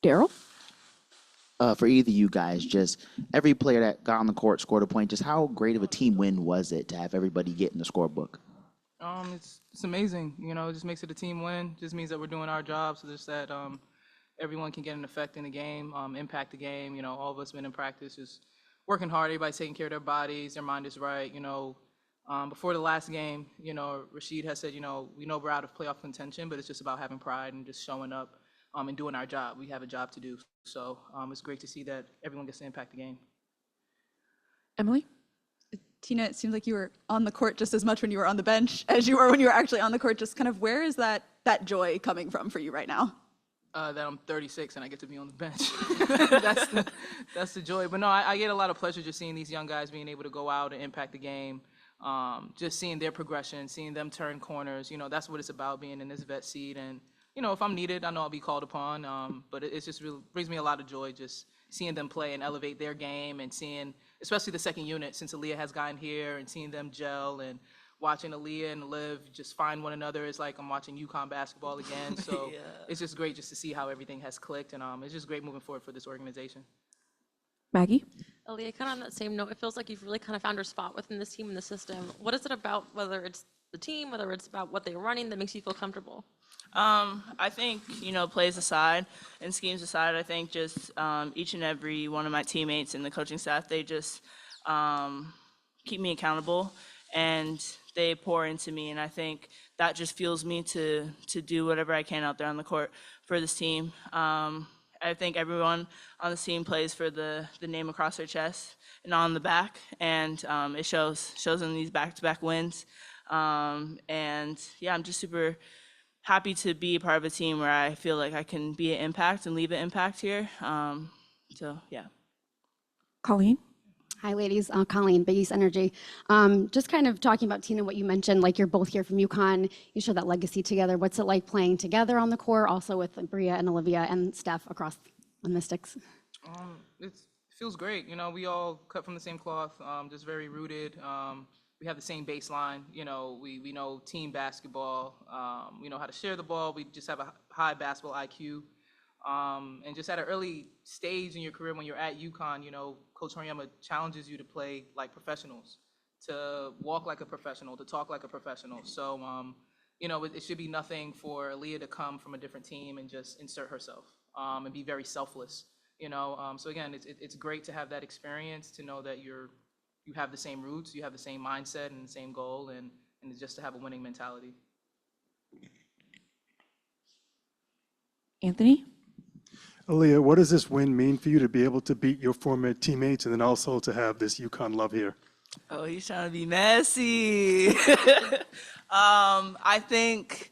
Daryl? For either of you guys, just every player that got on the court scored a point. Just how great of a team win was it to have everybody get in the scorebook? It's amazing. It just makes it a team win. Just means that we're doing our job, so just that everyone can get an effect in the game, impact the game. All of us been in practice, just working hard. Everybody's taking care of their bodies, their mind is right. Before the last game, Rashid has said, we know we're out of playoff contention, but it's just about having pride and just showing up and doing our job. We have a job to do, so it's great to see that everyone gets to impact the game. Emily? Tina, it seems like you were on the court just as much when you were on the bench as you were when you were actually on the court. Just kind of where is that joy coming from for you right now? That I'm 36 and I get to be on the bench. That's the joy. But no, I get a lot of pleasure just seeing these young guys being able to go out and impact the game. Just seeing their progression, seeing them turn corners. That's what it's about, being in this vet seat. And if I'm needed, I know I'll be called upon. But it's just really brings me a lot of joy just seeing them play and elevate their game, and seeing, especially the second unit, since Aaliyah has gotten here, and seeing them gel, and watching Aaliyah and Liv just find one another is like I'm watching UConn basketball again. So yeah. It's just great just to see how everything has clicked, and it's just great moving forward for this organization. Maggie? Aaliyah, kind of on that same note, it feels like you've really kind of found your spot within this team and the system. What is it about, whether it's the team, whether it's about what they're running, that makes you feel comfortable? I think, plays aside and schemes aside, I think just each and every one of my teammates and the coaching staff, they just keep me accountable and they pour into me. And I think that just fuels me to do whatever I can out there on the court for this team. I think everyone on the team plays for the name across their chest and on the back, and it shows in these back-to-back wins. And yeah, I'm just super happy to be a part of a team where I feel like I can be an impact and leave an impact here. So yeah. Colleen? Hi, ladies. Colleen, Big East Energy. Just kind of talking about, Tina, what you mentioned, like you're both here from UConn. You share that legacy together. What's it like playing together on the court, also with Bria and Olivia and Steph across the Mystics? It feels great. We all cut from the same cloth, just very rooted. We have the same baseline. We know team basketball. We know how to share the ball. We just have a high basketball IQ. And just at an early stage in your career when you're at UConn, Coach Horiyama challenges you to play like professionals, to walk like a professional, to talk like a professional. So, it should be nothing for Aaliyah to come from a different team and just insert herself and be very selfless. So again, it's great to have that experience, to know that you have the same roots, you have the same mindset and the same goal, and just to have a winning mentality. Anthony? Aaliyah, what does this win mean for you to be able to beat your former teammates and then also to have this UConn love here? Oh, he's trying to be messy. I think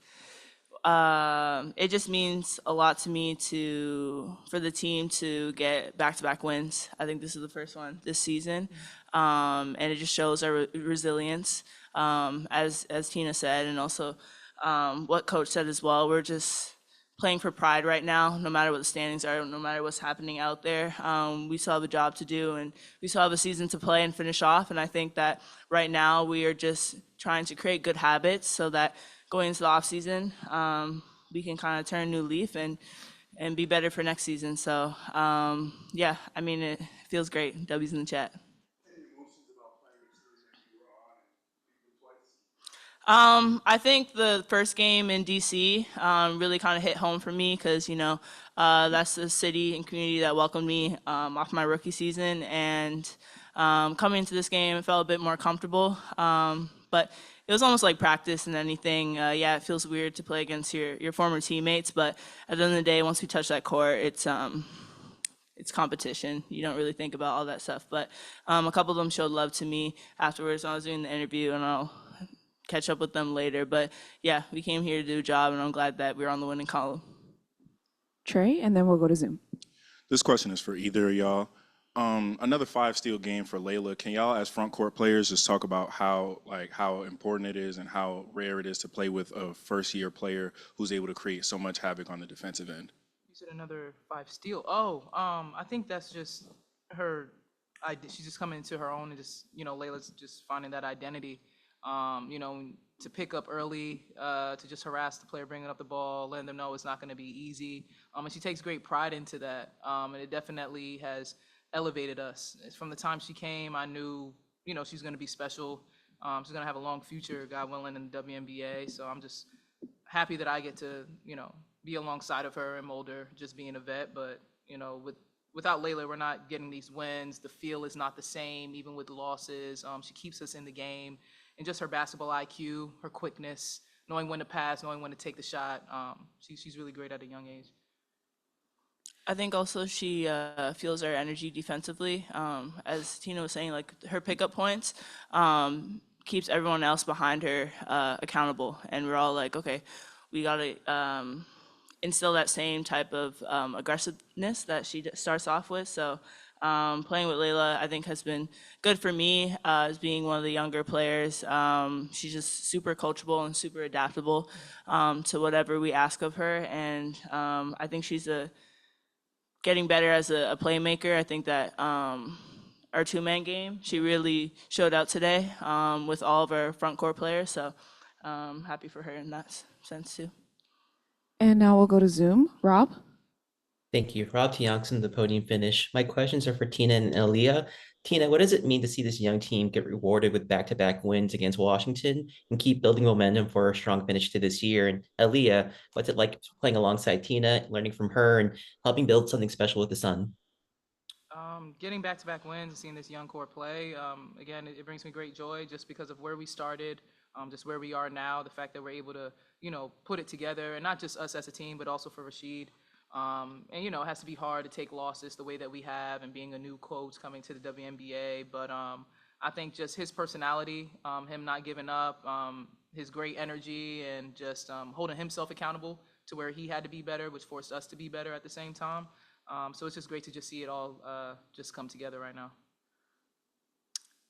it just means a lot to me for the team to get back-to-back wins. I think this is the first one this season, and it just shows our resilience, as Tina said, and also what Coach said as well. We're just playing for pride right now, no matter what the standings are, no matter what's happening out there. We still have a job to do, and we still have a season to play and finish off. And I think that right now we are just trying to create good habits so that going into the off season, we can kind of turn a new leaf and be better for next season. So yeah, I mean, it feels great. W's in the chat. I think the first game in DC really kind of hit home for me because, that's the city and community that welcomed me off my rookie season. And coming into this game, it felt a bit more comfortable. But it was almost like practice and anything. Yeah, it feels weird to play against your former teammates. But at the end of the day, once we touch that court, it's competition. You don't really think about all that stuff. But a couple of them showed love to me afterwards when I was doing the interview, and I'll catch up with them later. But yeah, we came here to do a job, and I'm glad that we're on the winning column. Trey, and then we'll go to Zoom. This question is for either of y'all. Another 5-steal game for Layla. Can y'all, as front court players, just talk about how important it is and how rare it is to play with a first-year player who's able to create so much havoc on the defensive end? You said another 5-steal. Oh, I think that's just her. She's just coming into her own, and just Layla's just finding that identity. To pick up early, to just harass the player bringing up the ball, letting them know it's not going to be easy. And she takes great pride into that. And it definitely has elevated us. From the time she came, I knew, she's going to be special. She's going to have a long future, God willing, in the WNBA. So I'm just happy that I get to, be alongside of her and mold her, just being a vet. But, without Layla, we're not getting these wins. The feel is not the same, even with losses. She keeps us in the game. And just her basketball IQ, her quickness, knowing when to pass, knowing when to take the shot. She's really great at a young age. I think also she feels our energy defensively. As Tina was saying, like her pickup points keeps everyone else behind her accountable. And we're all like, okay, we got to instill that same type of aggressiveness that she starts off with. So playing with Layla, I think, has been good for me as being one of the younger players. She's just super coachable and super adaptable to whatever we ask of her. And I think she's getting better as a playmaker. I think that our two-man game, she really showed out today with all of our front court players. So happy for her in that sense too. And now we'll go to Zoom. Rob? Thank you. Rob Tiongson, the podium finish. My questions are for Tina and Aaliyah. Tina, what does it mean to see this young team get rewarded with back-to-back wins against Washington and keep building momentum for a strong finish to this year? And Aaliyah, what's it like playing alongside Tina, learning from her, and helping build something special with the Sun? Getting back-to-back wins and seeing this young core play, again, it brings me great joy just because of where we started, just where we are now, the fact that we're able to, put it together, and not just us as a team, but also for Rashid. It has to be hard to take losses the way that we have, and being a new coach coming to the WNBA. But I think just his personality, him not giving up, his great energy, and just holding himself accountable to where he had to be better, which forced us to be better at the same time. So it's just great to just see it all just come together right now.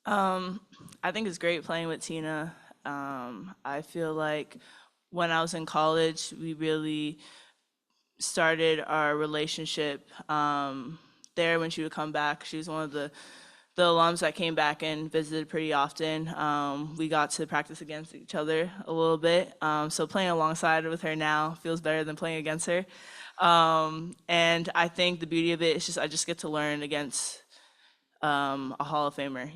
I think it's great playing with Tina. I feel like when I was in college, we really started our relationship there when she would come back. She was one of the alums that came back and visited pretty often. We got to practice against each other a little bit. So playing alongside with her now feels better than playing against her. And I think the beauty of it is just I just get to learn against a Hall of Famer,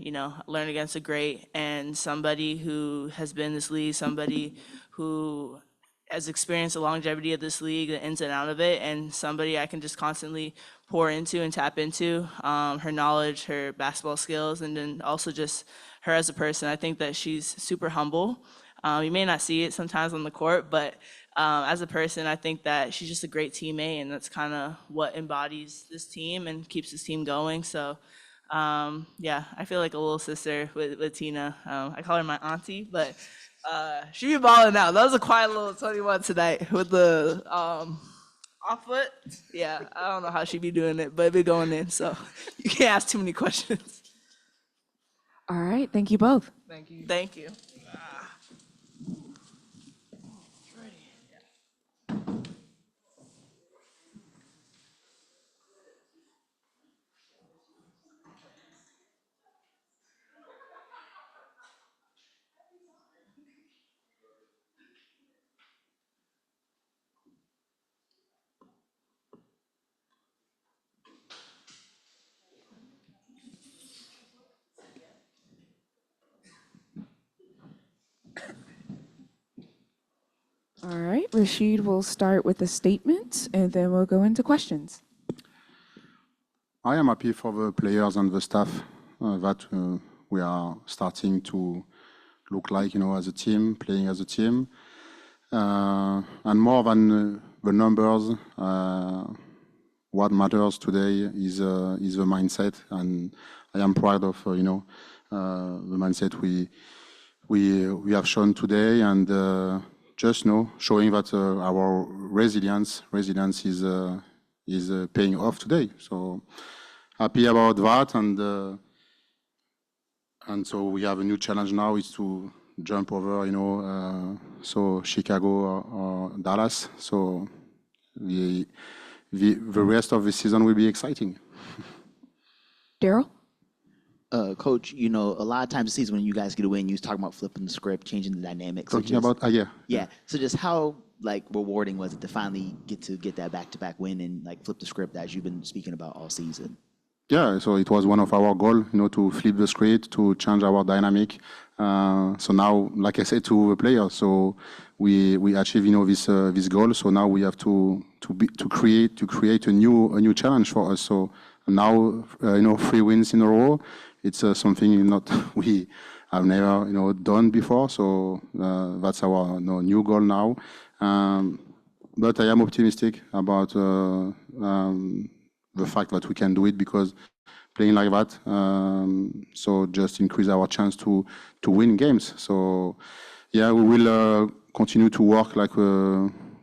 learn against a great and somebody who has been in this league, somebody who has experienced the longevity of this league, the ins and out of it, and somebody I can just constantly pour into and tap into, her knowledge, her basketball skills, and then also just her as a person. I think that she's super humble. You may not see it sometimes on the court, but as a person, I think that she's just a great teammate, and that's kind of what embodies this team and keeps this team going. So I feel like a little sister with Tina. I call her my auntie, but she be balling out. That was a quiet little 21 tonight with the off foot. Yeah, I don't know how she be doing it, but it be going in. So you can't ask too many questions. All right. Thank you both. Thank you. Thank you. All right. Rashid will start with a statement, and then we'll go into questions. I am happy for the players and the staff that we are starting to look like, as a team, playing as a team. And more than the numbers, what matters today is the mindset. And I am proud of, the mindset we have shown today. And just showing that our resilience is paying off today. So happy about that, and so we have a new challenge now is to jump over, so Chicago or Dallas. So the rest of the season will be exciting. Daryl? Coach, you know, a lot of times this season when you guys get a win, you was talking about flipping the script, changing the dynamics. So Talking just- about yeah. yeah. So just how like rewarding was it to finally get that back-to-back win and like flip the script as you've been speaking about all season? Yeah, so it was one of our goals, you know, to flip the script, to change our dynamic. So now, like I said to the players, so we achieve, you know, this goal. So now we have to create a new challenge for us. So now, you know, 3 wins in a row. It's something not we have never, you know, done before. So that's our new goal now. But I am optimistic about the fact that we can do it because playing like that, so just increase our chance to win games. So yeah, we will continue to work like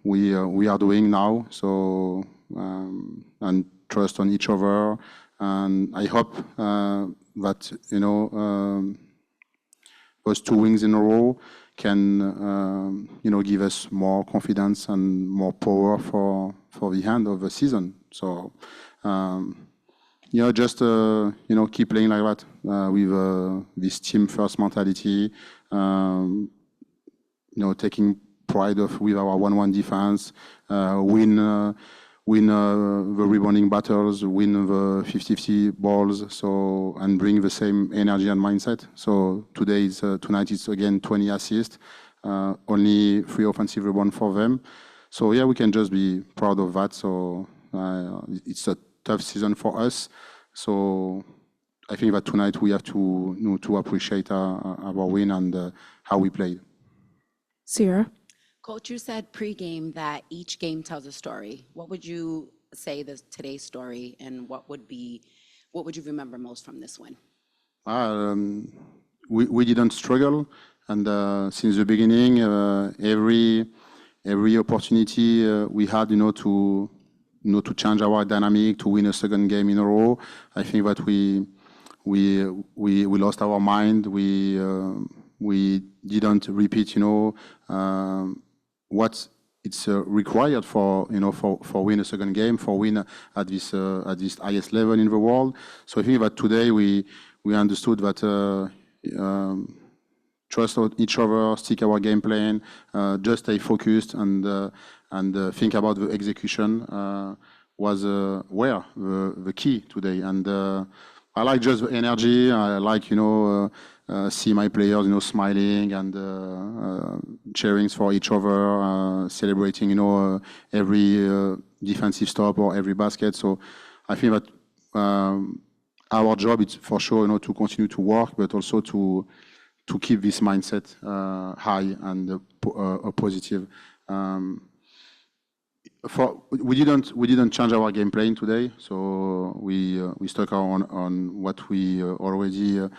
we are doing now. So and trust on each other, and I hope that you know those 2 wins in a row can you know give us more confidence and more power for the end of the season. So. You know, just you know, keep playing like that with this team first mentality. You know, taking pride with our 1-1 defense, win the rebounding battles, win the 50-50 balls. So and bring the same energy and mindset. So tonight is again 20 assists, only 3 offensive rebounds for them. So yeah, we can just be proud of that. So it's a tough season for us. So I think that tonight we have to, you know, to appreciate our win and how we played. Sierra? Coach, you said pregame that each game tells a story. What would you say today's story, and what would you remember most from this win? We didn't struggle, and since the beginning, every opportunity we had, you know, to change our dynamic, to win a second game in a row. I think that we lost our mind. We didn't repeat, you know, what it's required for, you know, for win a second game, for win at this highest level in the world. So I think that today we understood that trust each other, stick our game plan, just stay focused and think about the execution was where the key today. And I like just the energy. I like, you know, see my players, you know, smiling and cheering for each other, celebrating, you know, every defensive stop or every basket. So I think that our job is for sure, you know, to continue to work, but also to keep this mindset high and positive. We didn't change our game plan today, so we stuck on what we already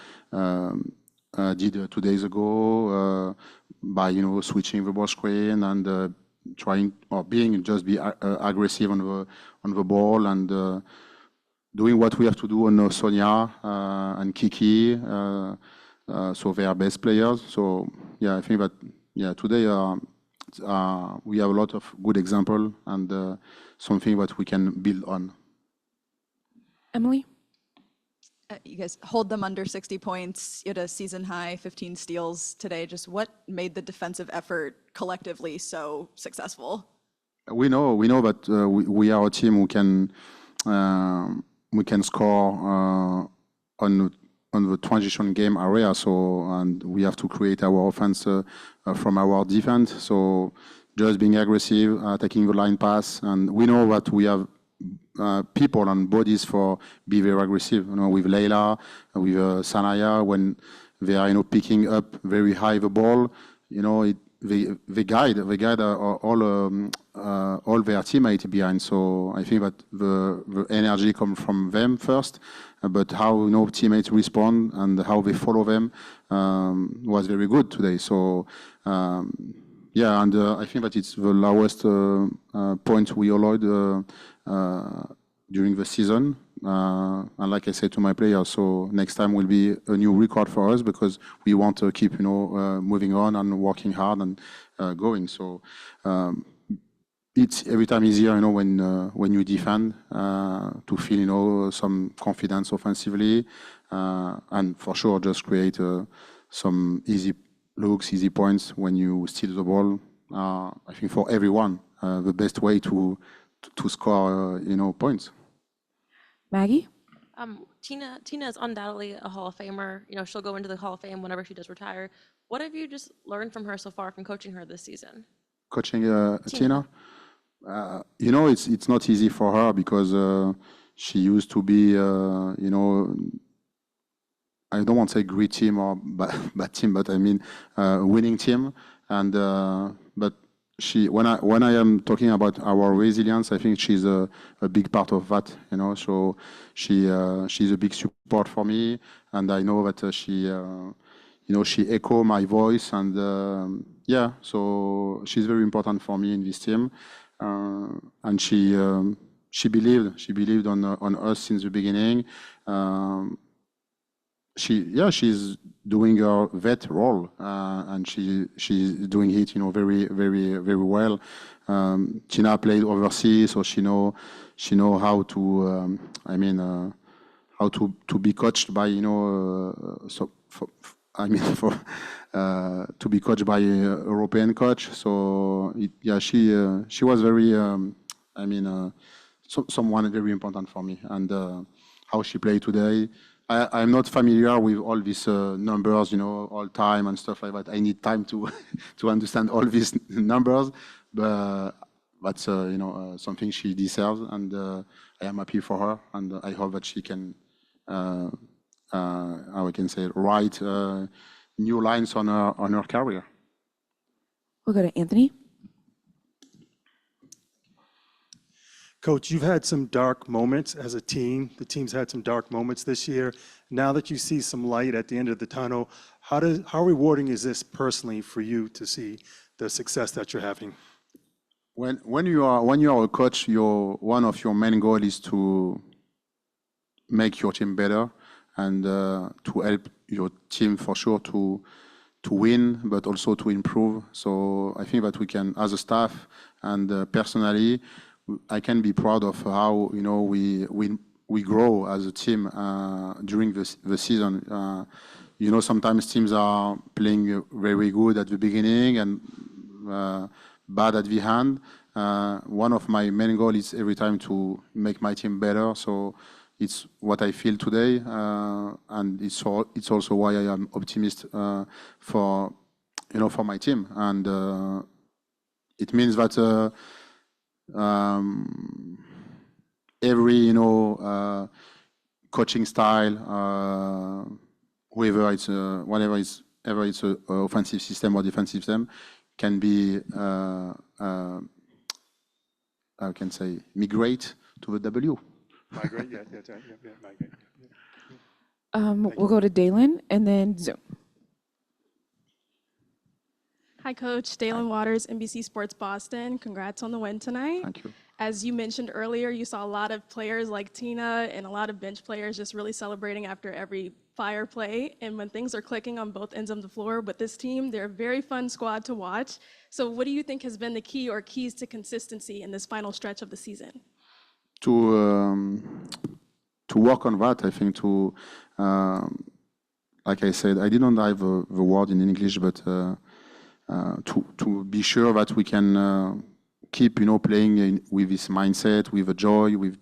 did 2 days ago by, you know, switching the ball screen and trying or be aggressive on the ball and doing what we have to do on Sonia and Kiki. So they are best players. So yeah, I think that today we have a lot of good example and something that we can build on. Emily? You guys hold them under 60 points. You had a season high 15 steals today. Just what made the defensive effort collectively so successful? We know that we are a team who can score on the transition game area. So and we have to create our offense from our defense. So just being aggressive, taking the line pass, and we know that we have people and bodies for be very aggressive. You know, with Leila, with Sanaya, when they are, you know, picking up very high the ball, you know, they guide all their teammates behind. So I think that the energy comes from them first, but how, you know, teammates respond and how they follow them was very good today. So yeah, and I think that it's the lowest point we allowed during the season. And like I said to my players, so next time will be a new record for us because we want to keep, you know, moving on and working hard and going. So it's every time easier, when you defend, to feel, some confidence offensively, and for sure just create some easy looks, easy points when you steal the ball. I think for everyone, the best way to score, points. Maggie? Tina is undoubtedly a Hall of Famer. You know, she'll go into the Hall of Fame whenever she does retire. What have you just learned from her so far from coaching her this season? Coaching Tina, it's not easy for her because she used to be, I don't want to say great team or bad team, but I mean winning team. And but when I am talking about our resilience, I think she's a big part of that. So she's a big support for me, and I know that she echo my voice, and so she's very important for me in this team, and she believed on us since the beginning. She's doing her vet role, and she's doing it, very, very, very well. Tina played overseas, so she know how to, how to be coached by, to be coached by a European coach. So she was very, someone very important for me, and how she played today. I'm not familiar with all these numbers, all time and stuff like that. I need time to to understand all these numbers, but that's something she deserves, and I am happy for her, and I hope that she can, how I can say, write new lines on her career. We'll go to Anthony. Coach, you've had some dark moments as a team. The team's had some dark moments this year. Now that you see some light at the end of the tunnel, how rewarding is this personally for you to see the success that you're having? When you are a coach, one of your main goals is to make your team better, and to help your team for sure to win, but also to improve. So I think that we can, as a staff and personally, I can be proud of how we grow as a team during the season. Sometimes teams are playing very good at the beginning and bad at the end. One of my main goals is every time to make my team better. So it's what I feel today, and it's also why I am optimist for my team. And it means that. Every coaching style, whether it's an offensive system or defensive system, can be I can say migrate to the W. Migrate, yeah, migrate. We'll go to Dalen and then Zoom. Hi, Coach. Dalen Waters, NBC Sports Boston. Congrats on the win tonight. Thank you. As you mentioned earlier, you saw a lot of players like Tina and a lot of bench players just really celebrating after every fire play. And when things are clicking on both ends of the floor, but this team, they're a very fun squad to watch. So what do you think has been the key or keys to consistency in this final stretch of the season? To work on that, I think like I said, I didn't have the word in English, but to be sure that we can keep, playing with this mindset, with a joy, with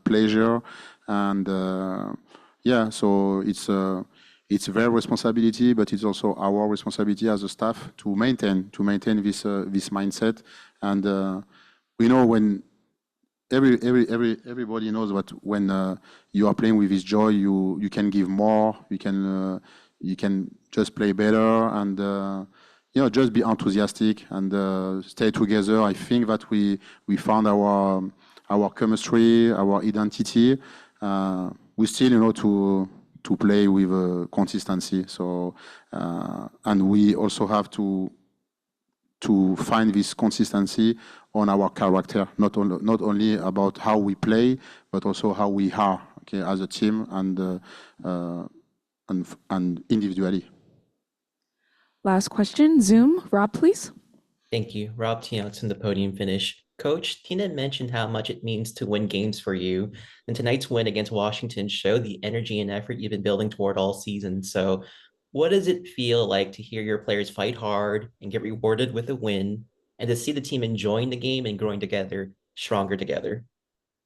pleasure, and so it's their responsibility, but it's also our responsibility as a staff to maintain this mindset. And we know when everybody knows that when you are playing with this joy, you can give more, you can just play better, and just be enthusiastic and stay together. I think that we found our chemistry, our identity. We still, to play with consistency. So, and we also have to find this consistency on our character, not only about how we play, but also how we are, as a team and individually. Last question, Zoom. Rob, please. Thank you. Rob Tiongson, the podium finish. Coach, Tina mentioned how much it means to win games for you, and tonight's win against Washington showed the energy and effort you've been building toward all season. So, what does it feel like to hear your players fight hard and get rewarded with a win, and to see the team enjoying the game and growing together, stronger together?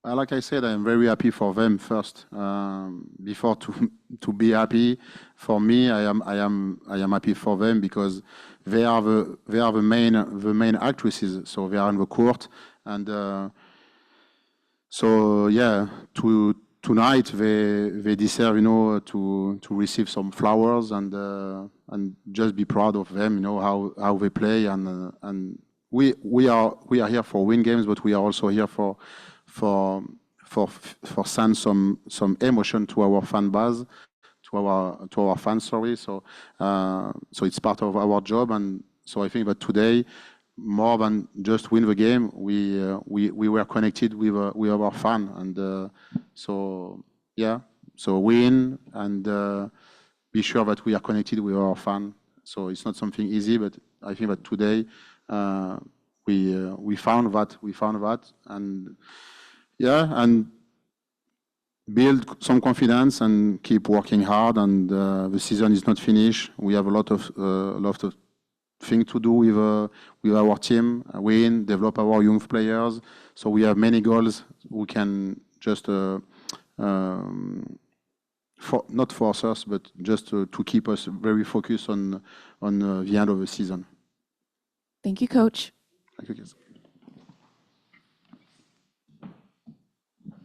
Like I said, I'm very happy for them first. Before to be happy, for me, I am happy for them because they are the main actresses. So they are on the court, and so yeah, tonight they deserve, to receive some flowers and just be proud of them, how they play, and we are here for win games, but we are also here for send some emotion to our fan base, to our fans. Sorry, so it's part of our job, and so I think that today, more than just win the game, we were connected with our fan, and so yeah, so win and be sure that we are connected with our fan. So it's not something easy, but I think that today we found that, and yeah, and build some confidence and keep working hard. And the season is not finished. We have a lot of things to do with our team, win, develop our young players. So we have many goals. We can just not force us, but just to keep us very focused on the end of the season. Thank you, Coach. Thank you, guys.